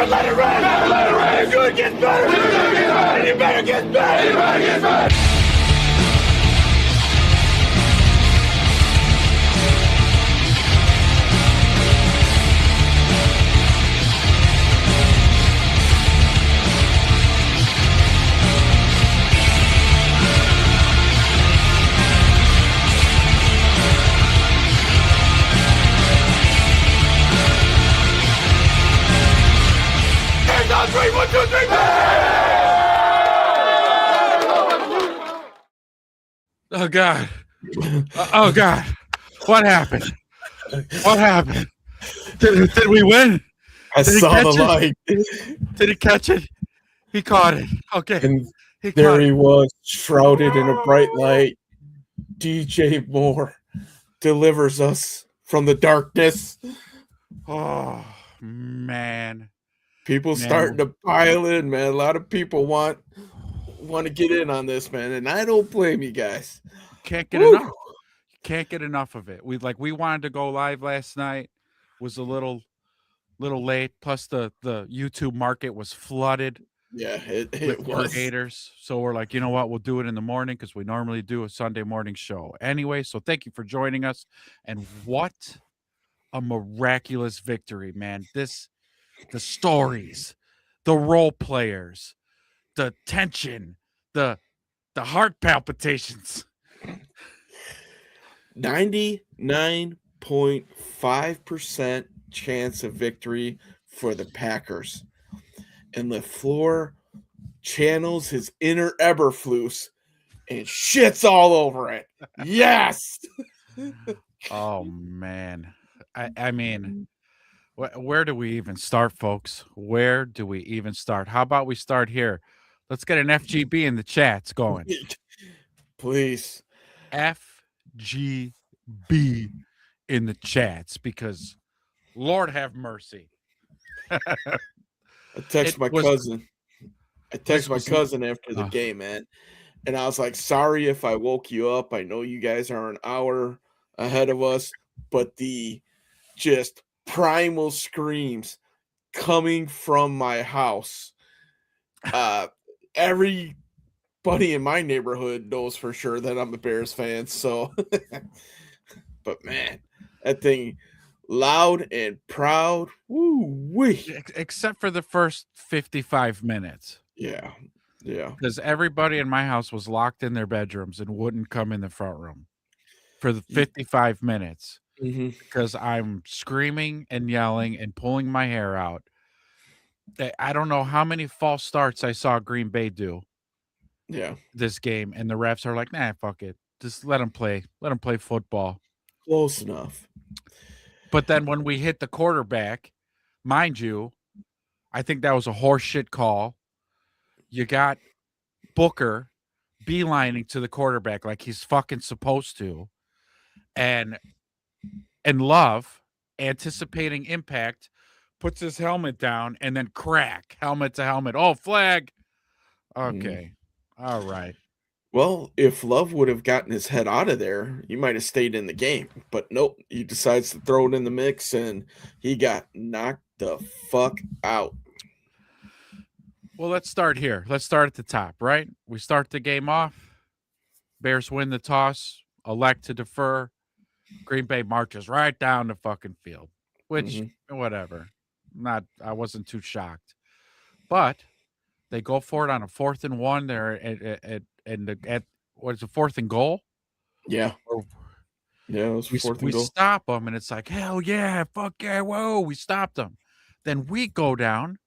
let it rain. Never let it rain. Good gets better. Good gets better. And you better get better. You better get better. On three, 1, 2, 3. Oh God! Oh God! What happened? What happened? Did we win? I saw the light. Did he catch it? He caught it. Okay. And there he was, shrouded in a bright light. DJ Moore delivers us from the darkness. Oh man. People starting to pile in, man. A lot of people want to get in on this, man, and I don't blame you guys. Can't get enough. Can't get enough of it. We wanted to go live last night. Was a little late. Plus the YouTube market was flooded. Yeah, it was. Creators. So we're like, you know what? We'll do it in the morning because we normally do a Sunday morning show anyway. So thank you for joining us. And what a miraculous victory, man! The stories, the role players, the tension, the heart palpitations. 99.5% chance of victory for the Packers. And LaFleur channels his inner Eberflus and shits all over it. Yes! Oh, man. I mean... Where do we even start, folks? Where do we even start? How about we start here? Let's get an FGB in the chats going. Please. FGB in the chats because Lord have mercy. I text my cousin. I text my cousin after the game, man. And I was like, sorry if I woke you up. I know you guys are an hour ahead of us, but the just primal screams coming from my house. Everybody in my neighborhood knows for sure that I'm a Bears fan. So, but man, that thing loud and proud. Woo-wee. Except for the first 55 minutes. Yeah. Yeah. Because everybody in my house was locked in their bedrooms and wouldn't come in the front room for the 55 minutes. Because I'm screaming and yelling and pulling my hair out. I don't know how many false starts I saw Green Bay do. Yeah. This game, and the refs are like, nah, fuck it. Just let them play. Let them play football. Close enough. But then when we hit the quarterback, mind you, I think that was a horseshit call. You got Booker beelining to the quarterback like he's fucking supposed to. And Love, anticipating impact, puts his helmet down and then crack, helmet to helmet. Oh, flag. Okay. All right. Well, if Love would have gotten his head out of there, he might have stayed in the game. But nope, he decides to throw it in the mix, and he got knocked the fuck out. Well, let's start here. Let's start at the top, right? We start the game off. Bears win the toss, elect to defer. Green Bay marches right down the fucking field, which whatever. I wasn't too shocked, but they go for it on a 4th and 1. They're at what is it, 4th and goal? Yeah, it was 4th and goal. We stop them, and it's like hell yeah, fuck yeah, whoa! We stopped them. Then we go down.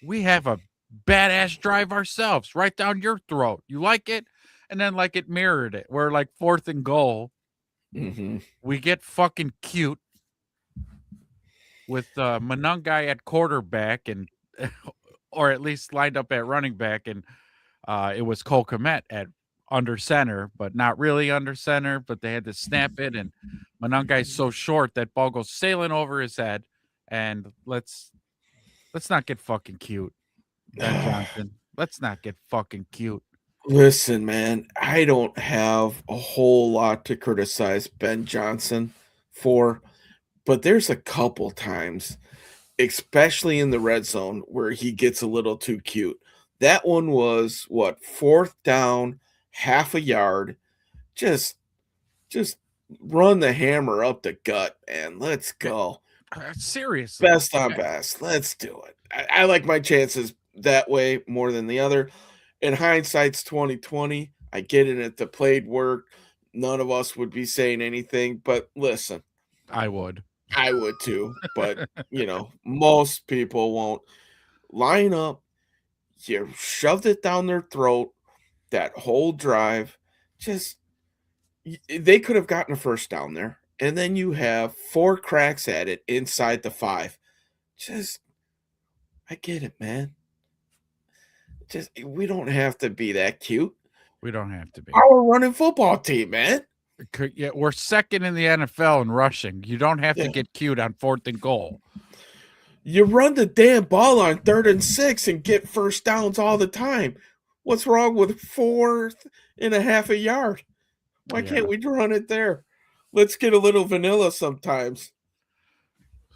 We have a badass drive ourselves, right down your throat. You like it, and then like it mirrored it. We're like 4th and goal. We get fucking cute with Monungai at quarterback and or at least lined up at running back, and it was Cole Kmet at under center, but not really under center, but they had to snap it, and Monungai's so short that ball goes sailing over his head. And let's not get fucking cute, Ben Johnson. Let's not get fucking cute. Listen, man, I don't have a whole lot to criticize Ben Johnson for, but there's a couple times especially in the red zone where he gets a little too cute. That one was what, 4th down, half a yard. Just run the hammer up the gut and let's go. Seriously. Best on best. Let's do it. I like my chances that way more than the other. In hindsight's 2020. I get it at the played work. None of us would be saying anything, but listen. I would too, but most people won't. Line up. You shoved it down their throat that whole drive. They could have gotten a first down there, and then you have 4 cracks at it inside the 5. I get it, man. We don't have to be that cute. We don't have to be. Our running football team, man. Yeah, we're second in the NFL in rushing. You don't have to get cute on 4th and goal. You run the damn ball on 3rd and 6 and get first downs all the time. What's wrong with 4th and a half a yard? Why can't we run it there? Let's get a little vanilla sometimes.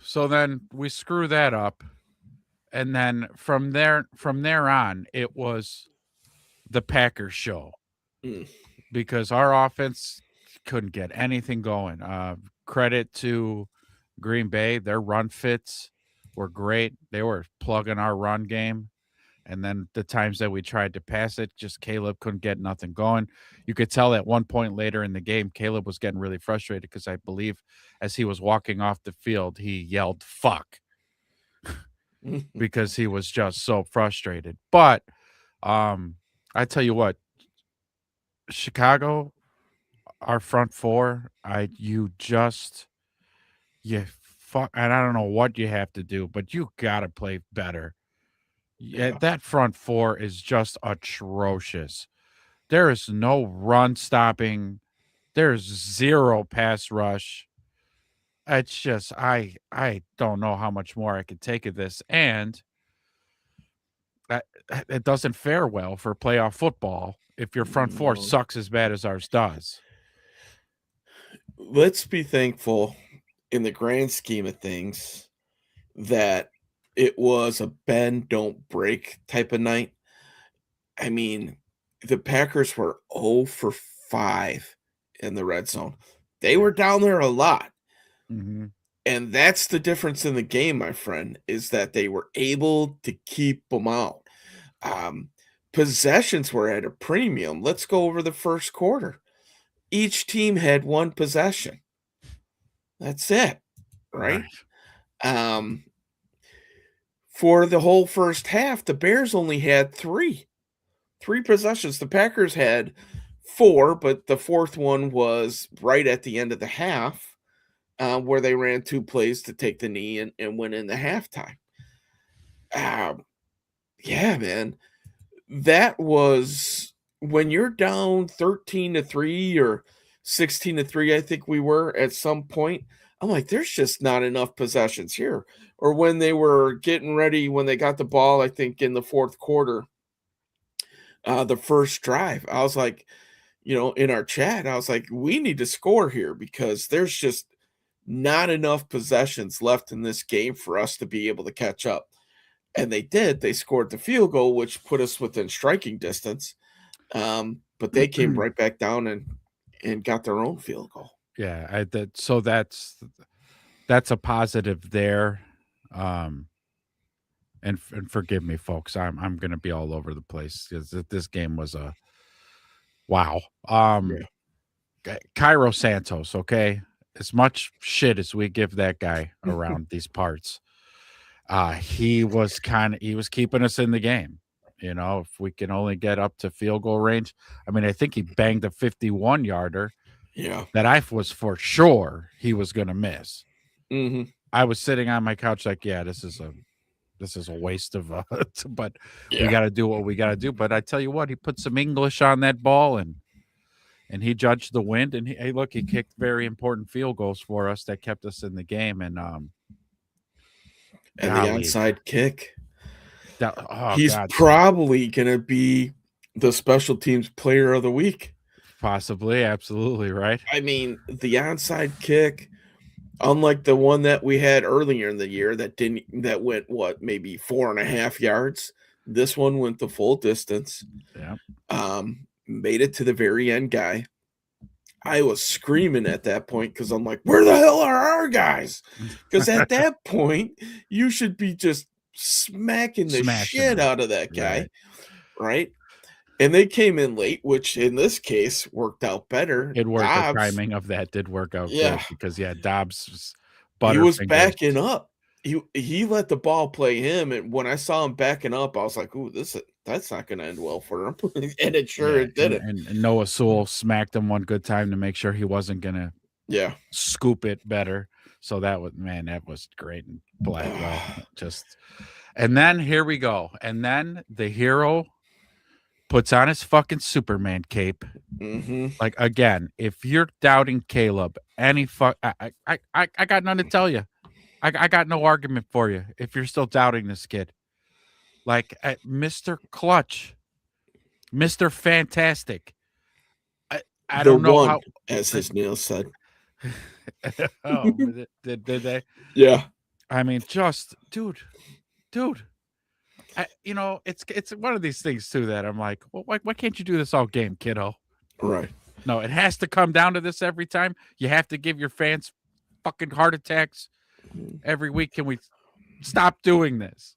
So then we screw that up. And then from there on, it was the Packers show. Because our offense couldn't get anything going. Credit to Green Bay. Their run fits were great. They were plugging our run game. And then the times that we tried to pass it, just Caleb couldn't get nothing going. You could tell at one point later in the game, Caleb was getting really frustrated because I believe as he was walking off the field, he yelled, "Fuck," because he was just so frustrated. But I tell you what, Chicago, our front four, fuck, and I don't know what you have to do, but you got to play better. Yeah, that front four is just atrocious. There is no run stopping. There's zero pass rush. It's just I don't know how much more I could take of this, and it doesn't fare well for playoff football if your front four sucks as bad as ours does. Let's be thankful in the grand scheme of things that it was a bend, don't break type of night. I mean, the Packers were 0 for 5 in the red zone. They were down there a lot. Mm-hmm. And that's the difference in the game, my friend, is that they were able to keep them out. Possessions were at a premium. Let's go over the first quarter. Each team had 1 possession. That's it, right? For the whole first half, the Bears only had 3 possessions. The Packers had 4, but the 4th one was right at the end of the half, where they ran 2 plays to take the knee and went in the halftime. Yeah, man. That was when you're down 13-3 or 16-3, I think we were at some point. I'm like, there's just not enough possessions here. Or when they were getting ready, when they got the ball, I think in the 4th quarter, the first drive, I was like, in our chat, I was like, we need to score here because there's just not enough possessions left in this game for us to be able to catch up. And they did. They scored the field goal, which put us within striking distance. But they came right back down and got their own field goal. Yeah, so that's a positive there. And forgive me, folks. I'm going to be all over the place because this game was a wow. Cairo Santos, okay? As much shit as we give that guy around these parts, he was keeping us in the game. If we can only get up to field goal range. I mean, I think he banged a 51-yarder. Yeah. That I was for sure he was going to miss. Mm-hmm. I was sitting on my couch like, yeah, this is a waste of but we got to do what we got to do. But I tell you what, he put some English on that ball and he judged the wind and he kicked very important field goals for us that kept us in the game. And the onside kick. He's probably going to be the special teams player of the week. Possibly. Absolutely. Right. I mean, the onside kick, Unlike the one that we had earlier in the year that went what, maybe 4.5 yards. This one went the full distance. Yeah. Made it to the very end guy. I was screaming at that point because I'm like, where the hell are our guys? Because at that point, you should be just smacking the shit out of that guy, right? And they came in late, which in this case worked out better. It worked. The Dobbs, timing of that did work out yeah, good because Dobbs was he was butterfingers. backing up. He let the ball play him, and when I saw him backing up, I was like, "Ooh, that's not going to end well for him." And it didn't. And Noah Sewell smacked him one good time to make sure he wasn't going to scoop it better. So that was great. And Blackwell and then here we go. And then the hero puts on his fucking Superman cape. Mm-hmm. Like, again, if you're doubting Caleb, I got nothing to tell you. I got no argument for you if you're still doubting this kid. Like, Mr. Clutch, Mr. Fantastic. I don't know how, as his nails said. Oh, did they? Yeah. I mean, just dude. It's one of these things too that I'm like, well, why can't you do this all game, kiddo? Right. No, it has to come down to this every time. You have to give your fans fucking heart attacks every week. Can we stop doing this?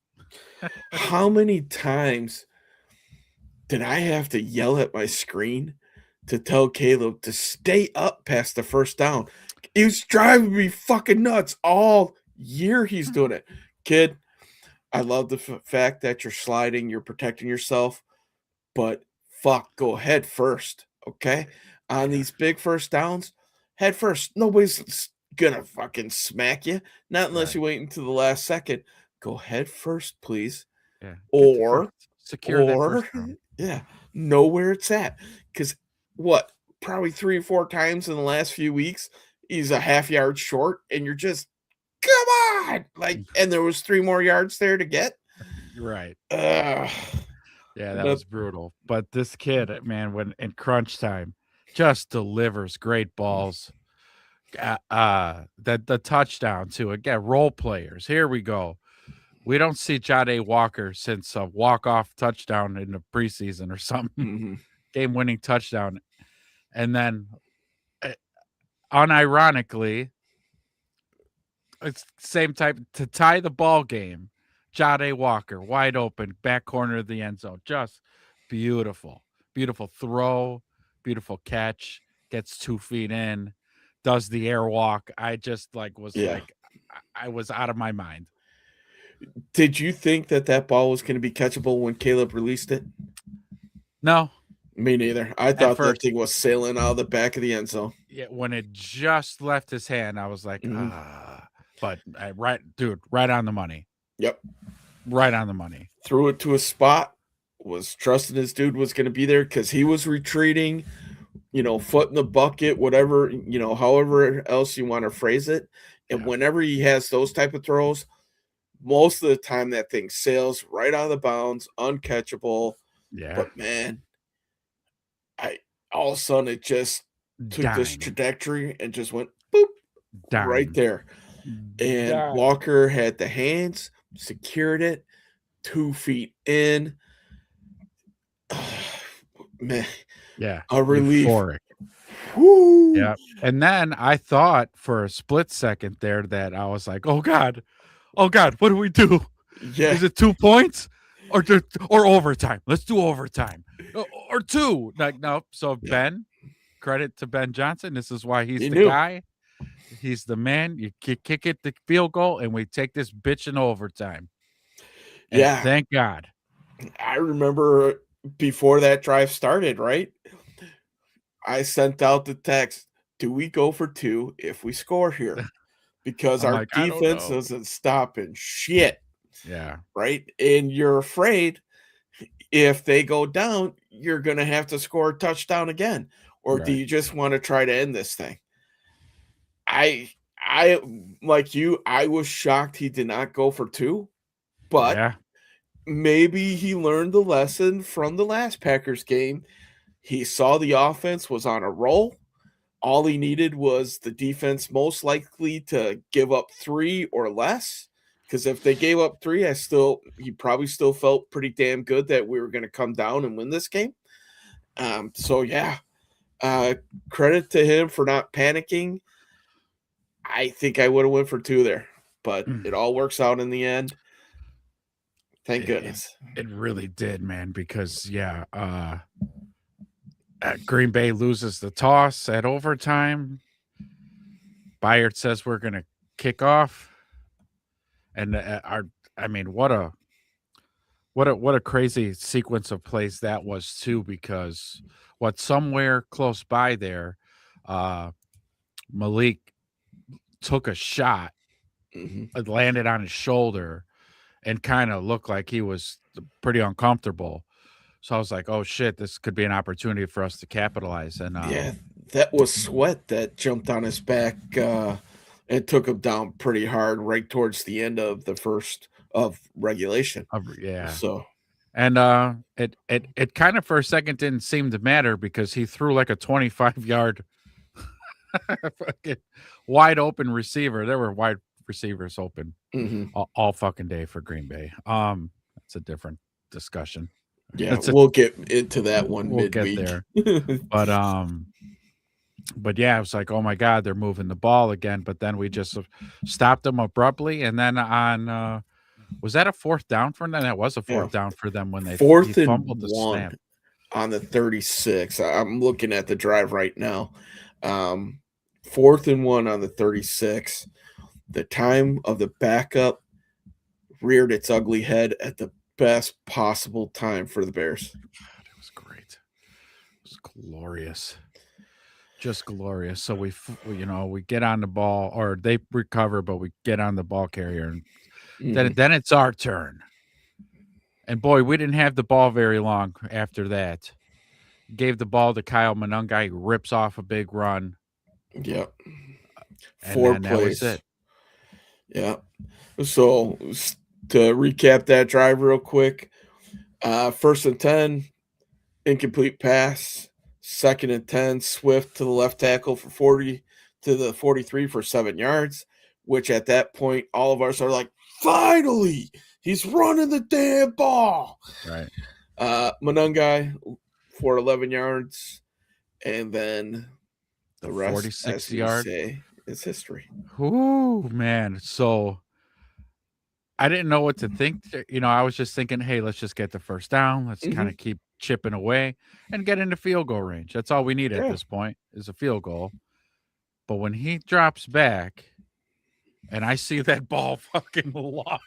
How many times did I have to yell at my screen to tell Caleb to stay up past the first down? He was driving me fucking nuts all year. He's doing it. Kid, I love the fact that you're sliding, you're protecting yourself, but fuck, go head first, okay? On these big first downs, head first. Nobody's gonna fucking smack you, not unless you wait until the last second. Go head first, please. Yeah. Or secure that first down. Yeah, know where it's at. Because probably 3 or 4 times in the last few weeks, he's a half yard short, and you're just, come on! Like, and there was 3 more yards there to get. Right. Yeah, that was brutal. But this kid, man, when in crunch time, just delivers great balls. The touchdown too. Again, role players. Here we go. We don't see Jade Walker since a walk-off touchdown in the preseason or something. Mm-hmm. Game-winning touchdown. And then, unironically, it's same type to tie the ball game. Jade Walker, wide open, back corner of the end zone. Just beautiful. Beautiful throw, beautiful catch, gets 2 feet in, does the airwalk. I just I was out of my mind. Did you think that ball was going to be catchable when Caleb released it? No. Me neither. I thought that thing was sailing out of the back of the end zone. Yeah, when it just left his hand, I was like, but right on the money. Yep. Right on the money. Threw it to a spot, was trusting his dude was going to be there because he was retreating, foot in the bucket, whatever, however else you want to phrase it. And whenever he has those type of throws, most of the time that thing sails right out of the bounds, uncatchable. Yeah. But man, all of a sudden it just took this trajectory and just went boop right there. And Walker had the hands, secured it, 2 feet in. Man. Yeah. A relief. Euphoric. Woo. Yeah. And then I thought for a split second there that I was like, oh God, what do we do? Yeah. Is it 2 points or overtime? Let's do overtime or 2. Like, no. So Ben, credit to Ben Johnson. This is why he's the guy. He's the man. You kick it the field goal and we take this bitch in overtime. And thank God. I remember before that drive started, right? I sent out the text, do we go for 2 if we score here? Because our defense isn't stopping shit. Yeah. Right? And you're afraid if they go down, you're going to have to score a touchdown again. Or do you just want to try to end this thing? I like you, I was shocked he did not go for 2. But maybe he learned the lesson from the last Packers game. He saw the offense was on a roll. all he needed was the defense most likely to give up 3 or less. Because if they gave up 3, he probably still felt pretty damn good that we were going to come down and win this game. So yeah, credit to him for not panicking. I think I would have went for 2 there, but it all works out in the end. Thank goodness. It really did, man, because Green Bay loses the toss at overtime. Bayard says we're going to kick off. And what a crazy sequence of plays that was too, because somewhere close by there, Malik took a shot, it landed on his shoulder, and kind of looked like he was pretty uncomfortable. So I was like, oh shit, this could be an opportunity for us to capitalize. And yeah, that was Sweat that jumped on his back and took him down pretty hard right towards the end of the first of regulation. So, and it kind of for a second didn't seem to matter because he threw like a 25-yard fucking wide open receiver. There were wide receivers open all fucking day for Green Bay. That's a different discussion. Yeah, we'll get into that one we'll midweek. Get there. But yeah, it was like, oh my God, they're moving the ball again. But then we just stopped them abruptly. And then on was that a 4th down for them? That was a 4th down for them when they fumbled the snap on the 36. I'm looking at the drive right now. 4th and 1 on the 36. The time of the backup reared its ugly head at the best possible time for the Bears. God, it was great. It was glorious. Just glorious. So we get on the ball, or they recover, but we get on the ball carrier, and then it's our turn. And boy, we didn't have the ball very long after that. Gave the ball to Kyle Monungai, who rips off a big run. Yep. 4 plays. That was it. Yeah. So to recap that drive real quick, 1st and 10, incomplete pass. 2nd and 10, Swift to the left tackle for 40 to the 43 for 7 yards, which at that point, all of us are like, finally, he's running the damn ball. Right. Monungai for 11 yards, and then the rest, 46 yards, is history. Ooh, man. So I didn't know what to think. I was just thinking, hey, let's just get the first down. Let's kind of keep chipping away and get into field goal range. That's all we need at this point is a field goal. But when he drops back and I see that ball fucking launch,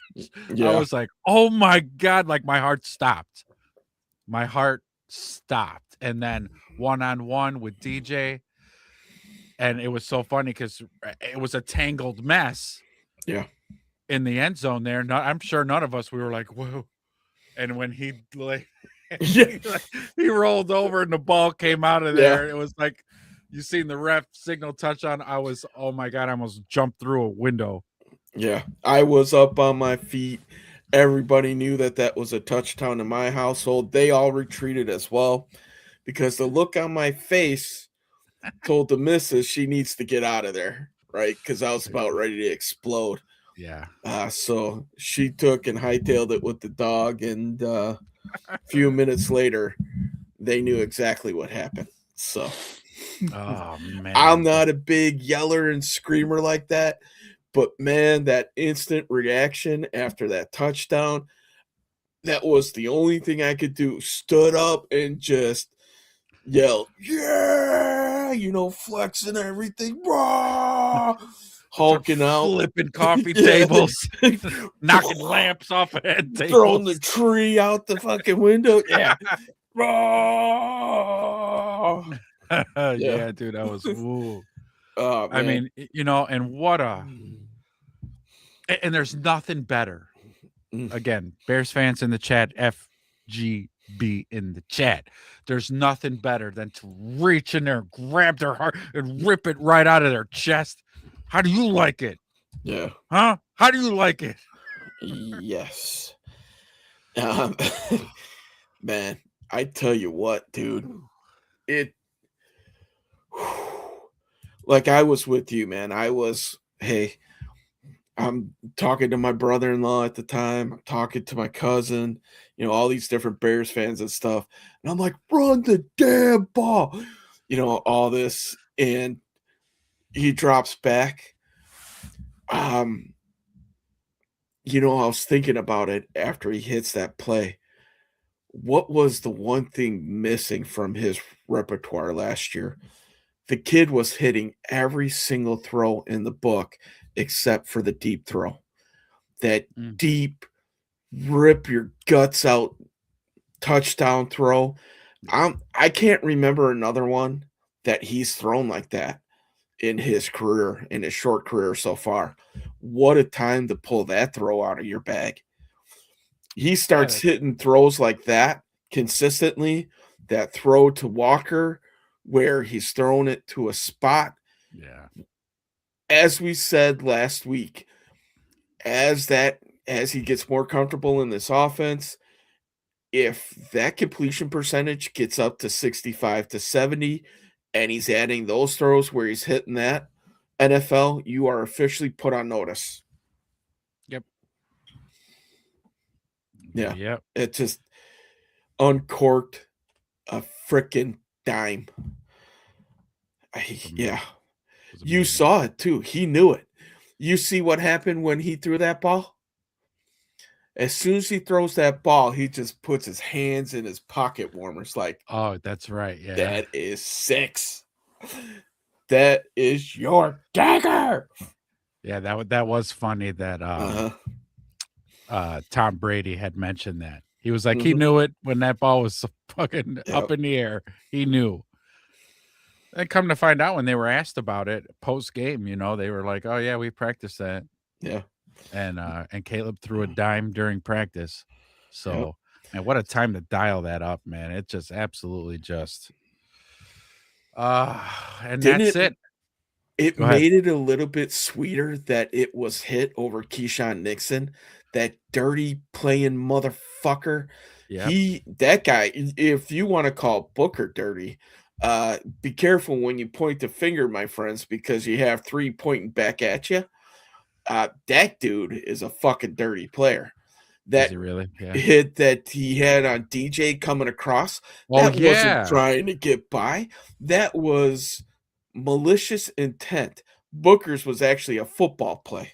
I was like, oh my God, like my heart stopped. And then 1-on-1 with DJ. And it was so funny because it was a tangled mess. Yeah. In the end zone there. I'm sure none of us, we were like, whoa. And when he he rolled over and the ball came out of there. It was like you seen the ref signal touchdown. I was, oh my God, I almost jumped through a window. Yeah, I was up on my feet. Everybody knew that was a touchdown in my household. They all retreated as well because the look on my face told the missus she needs to get out of there, right? Because I was about ready to explode. Yeah. So she took and hightailed it with the dog, and a few minutes later, they knew exactly what happened. So, oh man, I'm not a big yeller and screamer like that, but man, that instant reaction after that touchdown, that was the only thing I could do. Stood up and just yelled, yeah, flexing everything, raw. Hulking out, flipping coffee tables, knocking lamps off of head tables, throwing the tree out the fucking window. Yeah. Yeah, dude, that was woo. I mean, and what and there's nothing better. Again, Bears fans in the chat, FGB in the chat. There's nothing better than to reach in there, grab their heart, and rip it right out of their chest. How do you like it? Yeah. Huh? How do you like it? Yes. Man, I tell you what, dude. like I was with you, man. Hey, I'm talking to my brother-in-law at the time. I'm talking to my cousin, all these different Bears fans and stuff. And I'm like, run the damn ball, all this. And he drops back. I was thinking about it after he hits that play. What was the one thing missing from his repertoire last year? The kid was hitting every single throw in the book except for the deep throw. That deep, rip your guts out touchdown throw. I can't remember another one that he's thrown like that in his career, in his short career so far. What a time to pull that throw out of your bag. He starts hitting throws like that consistently, that throw to Walker where he's thrown it to a spot. Yeah. As we said last week, as he gets more comfortable in this offense, if that completion percentage gets up to 65 to 70 and he's adding those throws where he's hitting that, NFL, you are officially put on notice. Yep. Yeah. Yep. It just uncorked a freaking dime. Yeah. You saw it too. He knew it. You see what happened when he threw that ball? As soon as he throws that ball, he just puts his hands in his pocket warmers like, oh, that's right. Yeah. That is 6. That is your dagger. Yeah, that was funny that Tom Brady had mentioned that. He was like, he knew it when that ball was fucking up in the air. He knew. And come to find out when they were asked about it post game, they were like, "Oh yeah, we practiced that." Yeah. And Caleb threw a dime during practice. So, man, what a time to dial that up, man. It just absolutely just and that's it. It made it a little bit sweeter that it was hit over Keyshawn Nixon, that dirty playing motherfucker. Yeah. That guy, if you want to call Booker dirty, be careful when you point the finger, my friends, because you have 3 pointing back at you. That dude is a fucking dirty player. That is he really? Yeah. hit that he had on DJ coming across, that wasn't trying to get by. That was malicious intent. Booker's was actually a football play.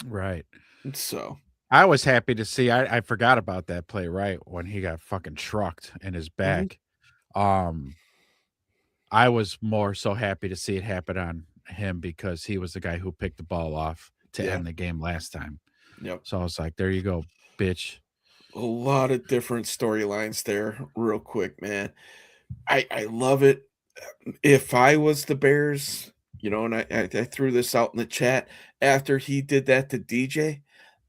Right. So I was happy to see. I forgot about that play right when he got fucking trucked in his back. I was more so happy to see it happen on him because he was the guy who picked the ball off to end the game last time. Yep. So I was like, there you go, bitch. A lot of different storylines there, real quick, man. I love it. If I was the Bears, and I threw this out in the chat, after he did that to DJ,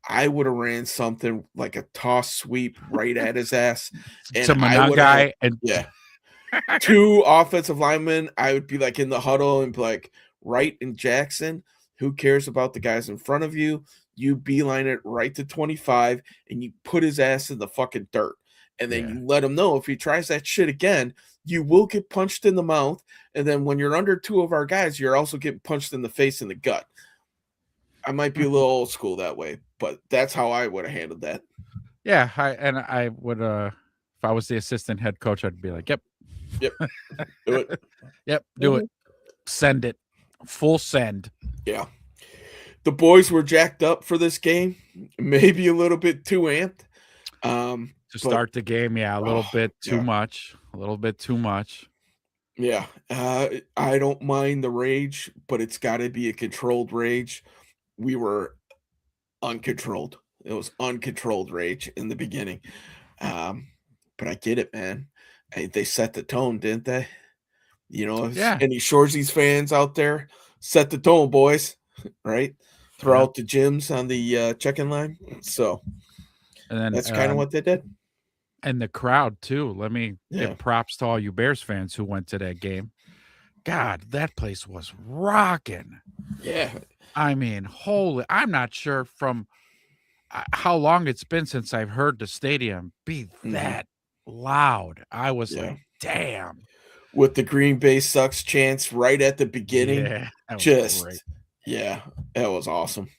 I would have ran something like a toss sweep right at his ass. And I would have, and 2 offensive linemen, I would be like in the huddle and be like, Wright and Jackson, who cares about the guys in front of you? You beeline it right to 25 and you put his ass in the fucking dirt. And then you let him know if he tries that shit again, you will get punched in the mouth. And then when you're under 2 of our guys, you're also getting punched in the face and the gut. I might be a little old school that way, but that's how I would have handled that. Yeah, I would if I was the assistant head coach, I'd be like, Yep. Do it. Yep, do it. Send it. Full send. Yeah. The boys were jacked up for this game, maybe a little bit too amped. To start the game, a little bit too much. A little bit too much. Yeah. I don't mind the rage, but it's got to be a controlled rage. We were uncontrolled. It was uncontrolled rage in the beginning. But I get it, man. They set the tone, didn't they? Any Shoresies fans out there, set the tone, boys, right? Throw out the gyms on the check-in line. So and then, that's kind of what they did. And the crowd, too. Let me give props to all you Bears fans who went to that game. God, that place was rocking. Yeah. I mean, holy, I'm not sure from how long it's been since I've heard the stadium be that loud. I was like, damn. With the Green Bay sucks chants right at the beginning. Yeah. That was Just great. yeah, that was awesome.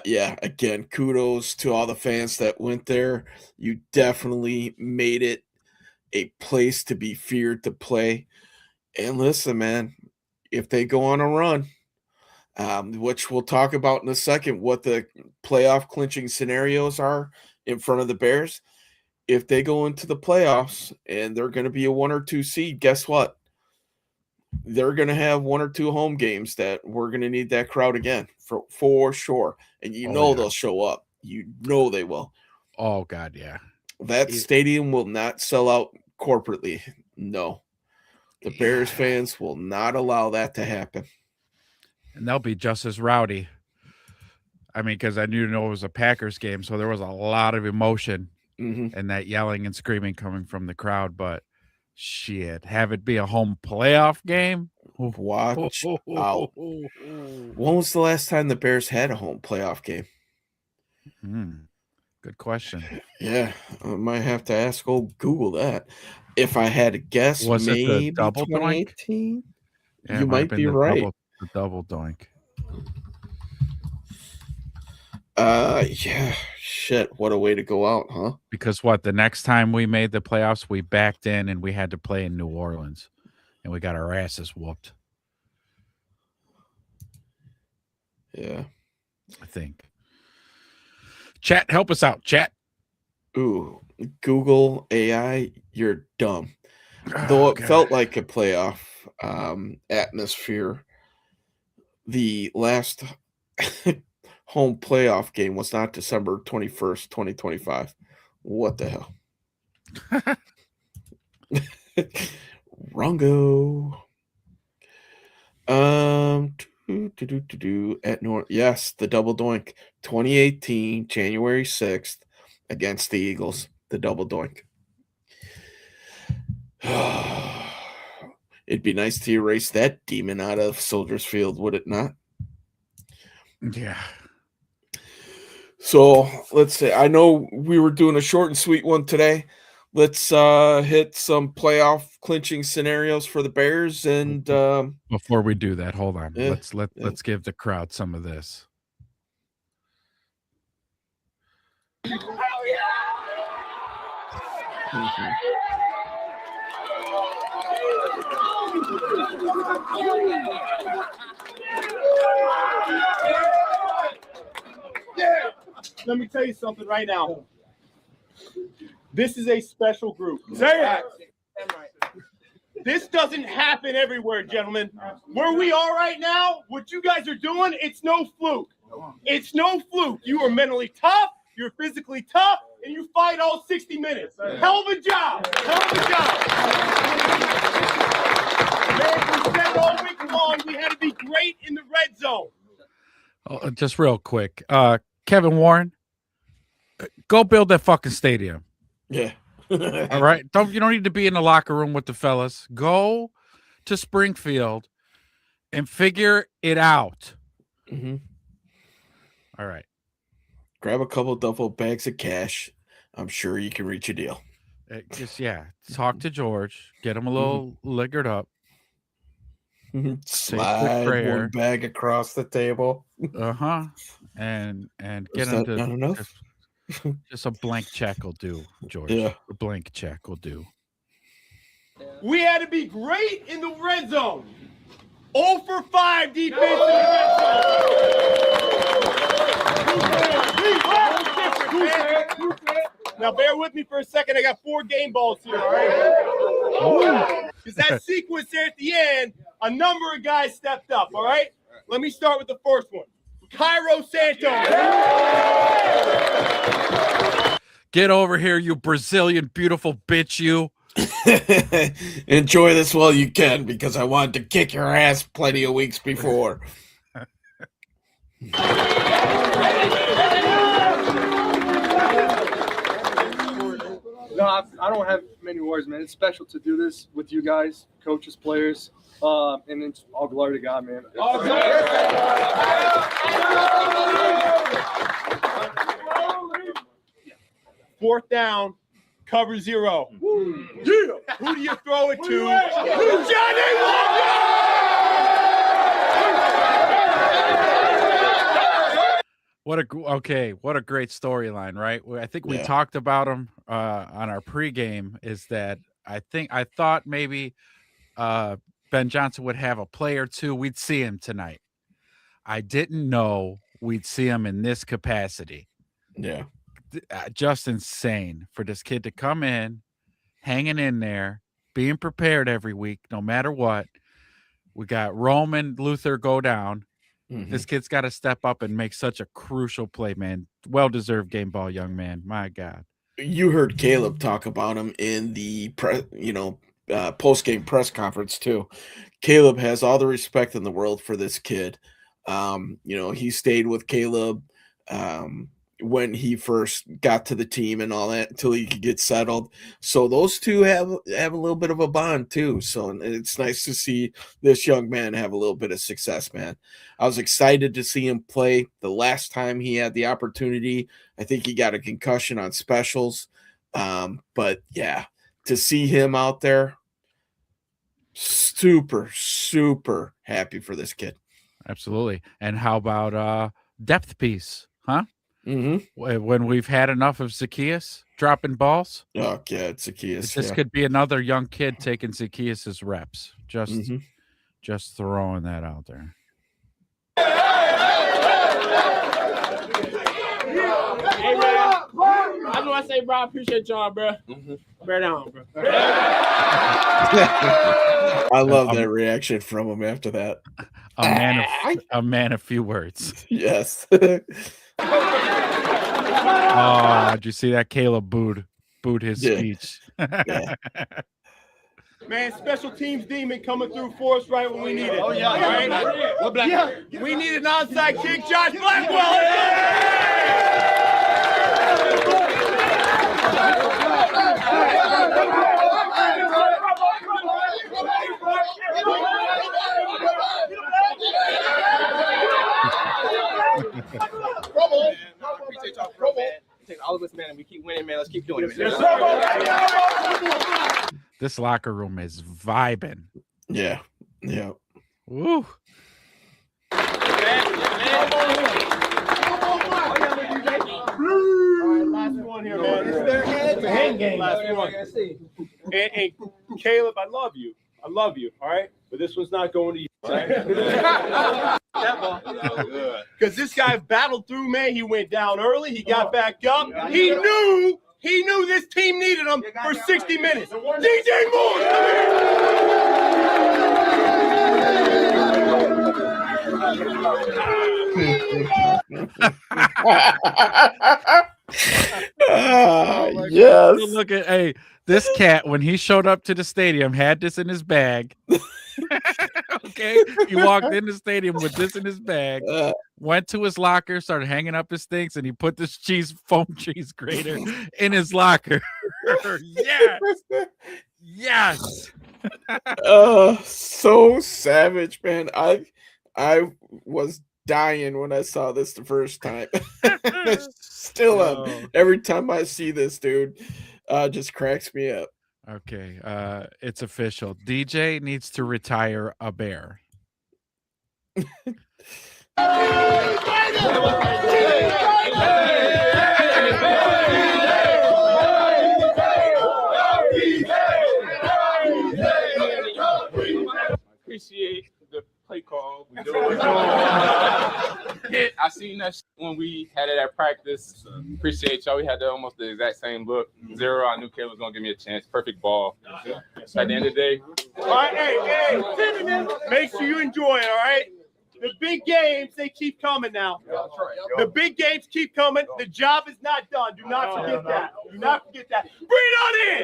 Yeah, again, kudos to all the fans that went there. You definitely made it a place to be feared to play. And listen, man, if they go on a run, which we'll talk about in a second, what the playoff clinching scenarios are in front of the Bears. If they go into the playoffs and they're going to be a 1 or 2 seed, guess what? They're going to have 1 or 2 home games that we're going to need that crowd again for sure. And they'll show up. You know they will. Oh, God, yeah. That stadium will not sell out corporately. No. The Bears fans will not allow that to happen. And they'll be just as rowdy. I mean, because I knew it was a Packers game, so there was a lot of emotion and that yelling and screaming coming from the crowd. But shit, have it be a home playoff game? Watch out. When was the last time the Bears had a home playoff game? Good question. Yeah, I might have to ask old Google that. If I had to guess, Was maybe it the double 2018? Yeah, you might be right. The double doink. Yeah, shit, what a way to go out, huh? Because the next time we made the playoffs, we backed in and we had to play in New Orleans, and we got our asses whooped. Yeah, I think. Chat, help us out, chat. Ooh, Google AI, you're dumb. Though it felt like a playoff atmosphere, the last home playoff game was not December 21st, 2025. What the hell? Rongo. At North. Yes, the double doink. 2018, January 6th, against the Eagles. The double doink. It'd be nice to erase that demon out of Soldiers Field, would it not? Yeah. So let's say, I know we were doing a short and sweet one today. Let's hit some playoff clinching scenarios for the Bears. And before we do that, hold on. Let's give the crowd some of this. Hell yeah! Yeah. Let me tell you something right now. This is a special group. Say it. This doesn't happen everywhere, gentlemen. Where we are right now, what you guys are doing, it's no fluke. It's no fluke. You are mentally tough, you're physically tough, and you fight all 60 minutes. Hell of a job. Hell of a job. Man, we said all week long we had to be great in the red zone. Oh, just real quick. Kevin Warren, go build that fucking stadium. Yeah. All right. You don't need to be in the locker room with the fellas. Go to Springfield and figure it out. All right. Grab a couple duffel bags of cash. I'm sure you can reach a deal. Just talk to George. Get him a little liquored up. Slide one bag across the table. And get him to not enough? Just a blank check will do, George. Yeah. A blank check will do. We had to be great in the red zone. 0 for 5 defense in the red zone. Now bear with me for a second. I got 4 game balls here, all right? Because that sequence there at the end, a number of guys stepped up, all right? Let me start with the first one. Cairo Santos. Get over here, you Brazilian beautiful bitch, you. Enjoy this while you can, because I wanted to kick your ass plenty of weeks before. No, I don't have many words, man. It's special to do this with you guys, coaches, players, and it's all glory to God, man. Fourth down, cover 0. Yeah. Who do you throw it to? Johnny Walker! What a great storyline, right? I think we Yeah. talked about him on our pregame. Is that I thought maybe Ben Johnson would have a play or two. We'd see him tonight. I didn't know we'd see him in this capacity. Yeah. Just insane for this kid to come in, hanging in there, being prepared every week, no matter what. We got Roman Luther go down. Mhm. This kid's got to step up and make such a crucial play, man. Well-deserved game ball, young man. My God. You heard Caleb talk about him in the post-game press conference too. Caleb has all the respect in the world for this kid. He stayed with Caleb when he first got to the team and all that until he could get settled. So those two have a little bit of a bond too. So it's nice to see this young man have a little bit of success, man. I was excited to see him play. The last time he had the opportunity, I think he got a concussion on specials. But yeah, to see him out there, super, super happy for this kid. Absolutely. And how about depth piece, huh? Mm-hmm. When we've had enough of Zacchaeus dropping balls. Oh, yeah, it's Zacchaeus. This could be another young kid taking Zacchaeus's reps. Just throwing that out there. Hey, man. I just want to say, bro, I appreciate y'all, bro. Bear down, bro. I love that reaction from him after that. A man of few words. Yes. Oh, did you see that? Caleb booed his speech. Yeah. Man, special teams demon coming through for us right when we need it. Oh, yeah. Right? Yeah. We need an onside kick, Josh Blackwell. Appreciate y'all, bro, man. All of us, man, and we keep winning, man. Let's keep doing it, man. This locker room is vibing. Yeah. Yeah. Woo. All right, last one here, man. It's a hand game. Last one. And Caleb, I love you. All right? But this one's not going to you. Because this guy battled through, man. He went down early. He got back up. He knew this team needed him for 60 minutes. DJ Moore! Yes. Look at this cat when he showed up to the stadium had this in his bag. Okay, he walked in the stadium with this in his bag, went to his locker, started hanging up his things, and he put this foam cheese grater in his locker. Yes. So savage, man. I was dying when I saw this the first time. Still every time I see this dude, just cracks me up. Okay, it's official. DJ needs to retire a bear. Appreciate the play call. We do it. I seen that when we had it at practice. Appreciate y'all. We had almost the exact same look. 0. I knew Caleb was gonna give me a chance. Perfect ball. At the end of the day. All right, hey, make sure you enjoy it, all right? The big games, they keep coming now. The big games keep coming. The job is not done. Do not forget that. Bring it on in.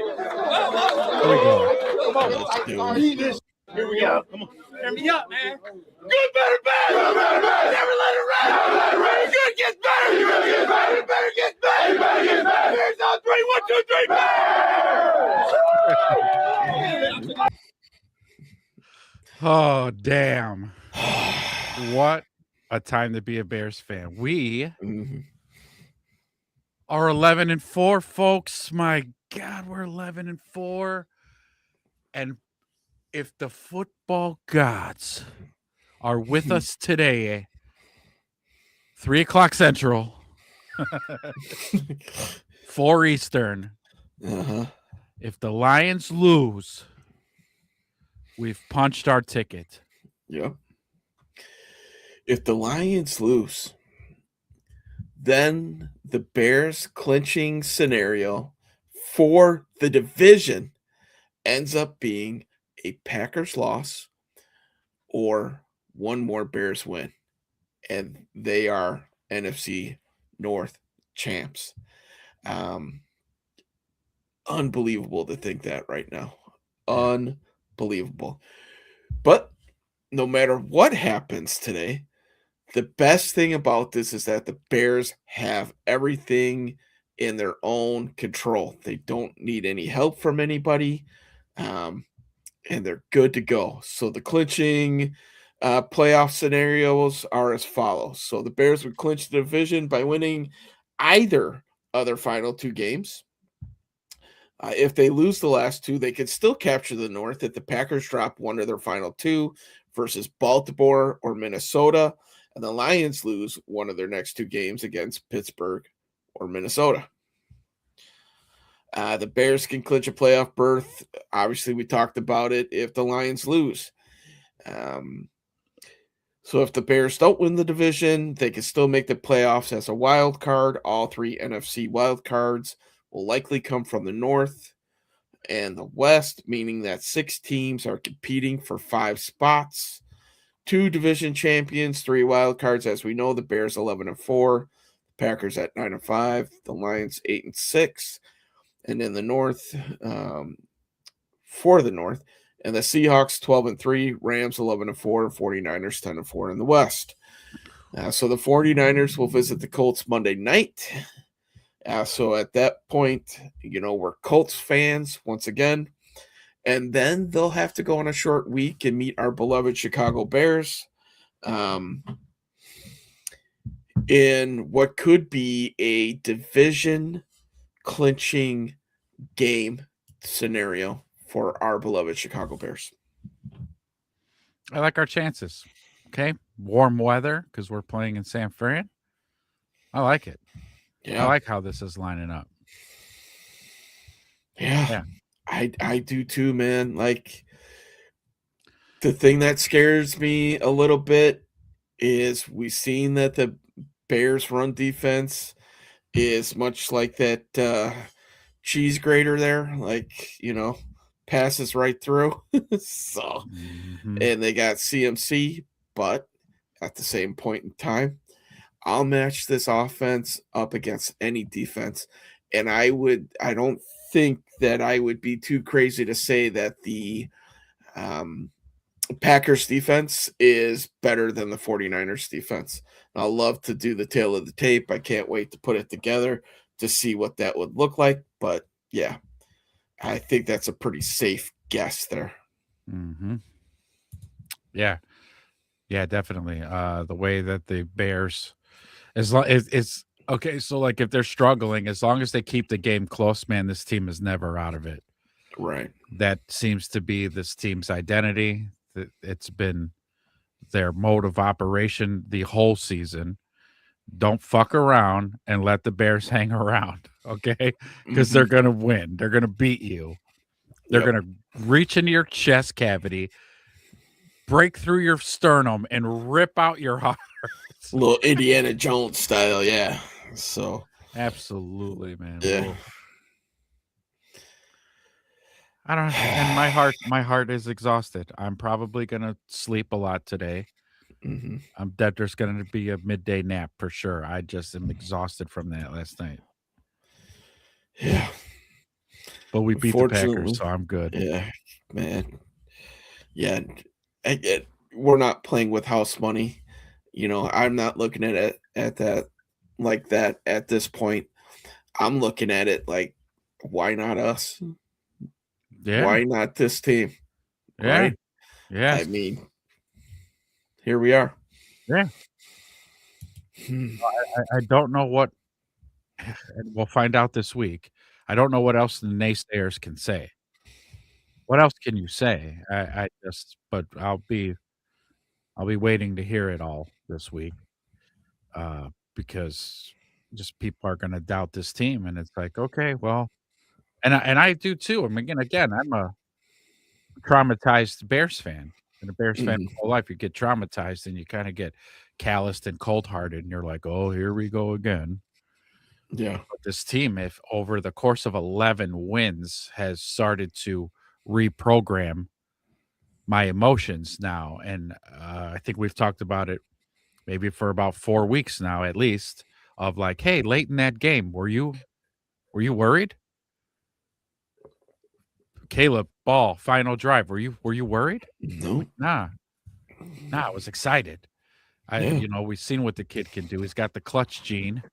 Here we go. Come on. Turn me up, man. Good, better, bad. Never let it rest. Good gets better. Better gets better. Here's on 3. 1, 2, 3. Bear. Oh, damn. What a time to be a Bears fan. We are 11-4, folks. My God, we're 11-4. And if the football gods are with us today, 3:00 Central, 4 Eastern. Uh-huh. If the Lions lose, we've punched our ticket. Yep. If the Lions lose, then the Bears clinching scenario for the division ends up being a Packers loss or one more Bears win. And they are NFC North champs. Unbelievable to think that right now. Unbelievable. But no matter what happens today, the best thing about this is that the Bears have everything in their own control. They don't need any help from anybody, and they're good to go. So the clinching playoff scenarios are as follows. So the Bears would clinch the division by winning either of their final 2 games. If they lose the last 2, they could still capture the North if the Packers drop one of their final 2 versus Baltimore or Minnesota, and the Lions lose one of their next 2 games against Pittsburgh or Minnesota. The Bears can clinch a playoff berth. Obviously, we talked about it if the Lions lose. So if the Bears don't win the division, they can still make the playoffs as a wild card. All 3 NFC wild cards will likely come from the North and the West, meaning that 6 teams are competing for 5 spots. 2 division champions, 3 wild cards. As we know, the Bears 11-4, the Packers at 9-5, the Lions 8-6, and in the North, for the North, and the Seahawks 12-3, Rams 11-4, 49ers 10-4 in the West. So the 49ers will visit the Colts Monday night. So at that point, we're Colts fans once again. And then they'll have to go on a short week and meet our beloved Chicago Bears in what could be a division clinching game scenario for our beloved Chicago Bears. I like our chances. Okay. Warm weather because we're playing in San Fran. I like it. Yeah. I like how this is lining up. Yeah. I do too, man. Like, the thing that scares me a little bit is we've seen that the Bears run defense is much like that cheese grater there, like, passes right through. So, and they got CMC, but at the same point in time, I'll match this offense up against any defense. And I don't think that I would be too crazy to say that the Packers defense is better than the 49ers defense. I'll love to do the tail of the tape. I can't wait to put it together to see what that would look like. But yeah, I think that's a pretty safe guess there. Mm-hmm. Yeah. Yeah, definitely. The way that the Bears it's okay. So like if they're struggling, as long as they keep the game close, man, this team is never out of it. Right. That seems to be this team's identity. It's been their mode of operation the whole season. Don't fuck around and let the Bears hang around, okay? Because they're going to win. They're going to beat you. They're going to reach into your chest cavity, break through your sternum, and rip out your heart. A little Indiana Jones style, yeah. So absolutely, man. Yeah. Whoa. I don't know. And my heart is exhausted. I'm probably gonna sleep a lot today. I'm that there's gonna be a midday nap for sure. I just am exhausted from that last night. Yeah. But we beat the Packers, so I'm good. Yeah, man. Yeah. We're not playing with house money. I'm not looking at it at that like that at this point. I'm looking at it like, why not us? Yeah. Why not this team? Yeah. Right? Yeah. I mean, here we are. Yeah. I don't know what, and we'll find out this week. I don't know what else the naysayers can say. What else can you say? But I'll be waiting to hear it all this week. because just people are going to doubt this team, and it's like, okay, well, and I do too. I mean, again, I'm a traumatized Bears fan, and a Bears fan my whole life. You get traumatized, and you kind of get calloused and cold hearted, and you're like, oh, here we go again. Yeah. But this team, if over the course of 11 wins, has started to reprogram my emotions now, and I think we've talked about it maybe for about 4 weeks now, at least, of like, hey, late in that game, were you worried? Caleb, ball, final drive. Were you worried? No. Nah, I was excited. We've seen what the kid can do. He's got the clutch gene,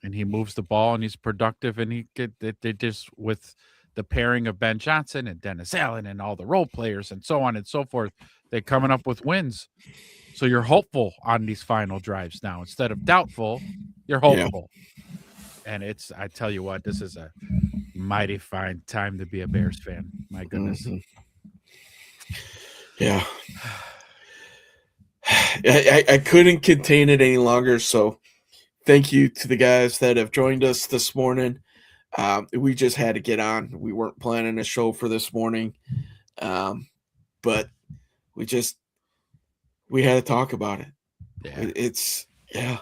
and he moves the ball, and he's productive, and they just with the pairing of Ben Johnson and Dennis Allen and all the role players and so on and so forth, they're coming up with wins. So you're hopeful on these final drives now. Instead of doubtful, you're hopeful. Yeah. And I tell you what, this is a mighty fine time to be a Bears fan. My goodness. Yeah. I couldn't contain it any longer. So thank you to the guys that have joined us this morning. We just had to get on. We weren't planning a show for this morning. But we had to talk about it. Yeah.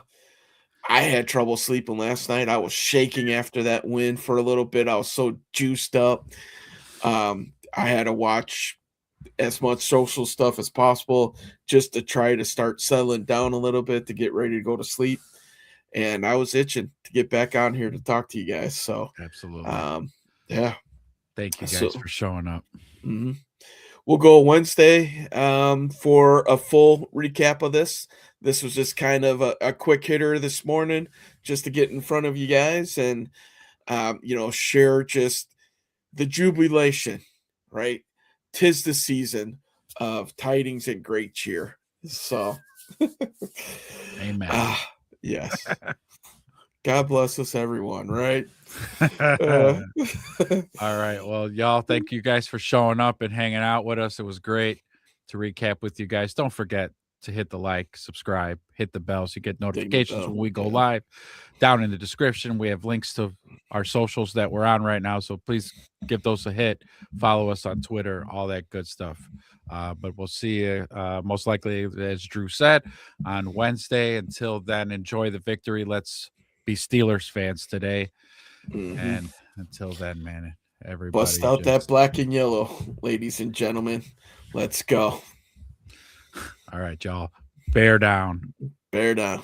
I had trouble sleeping last night. I was shaking after that win for a little bit. I was so juiced up. I had to watch as much social stuff as possible just to try to start settling down a little bit to get ready to go to sleep. And I was itching to get back on here to talk to you guys. So absolutely. Yeah. Thank you guys for showing up. Mm-hmm. We'll go Wednesday for a full recap of this. This was just kind of a quick hitter this morning just to get in front of you guys and, share just the jubilation, right? 'Tis the season of tidings and great cheer. So, amen. Yes. God bless us, everyone, right? All right. Well, y'all, thank you guys for showing up and hanging out with us. It was great to recap with you guys. Don't forget to hit the like, subscribe, hit the bell so you get notifications when we go live. Down in the description, we have links to our socials that we're on right now. So please give those a hit. Follow us on Twitter, all that good stuff. But we'll see you most likely, as Drew said, on Wednesday. Until then, enjoy the victory. Let's be Steelers fans today. And until then, man, everybody bust out that black and yellow, ladies and gentlemen. Let's go. All right, y'all. Bear down. Bear down.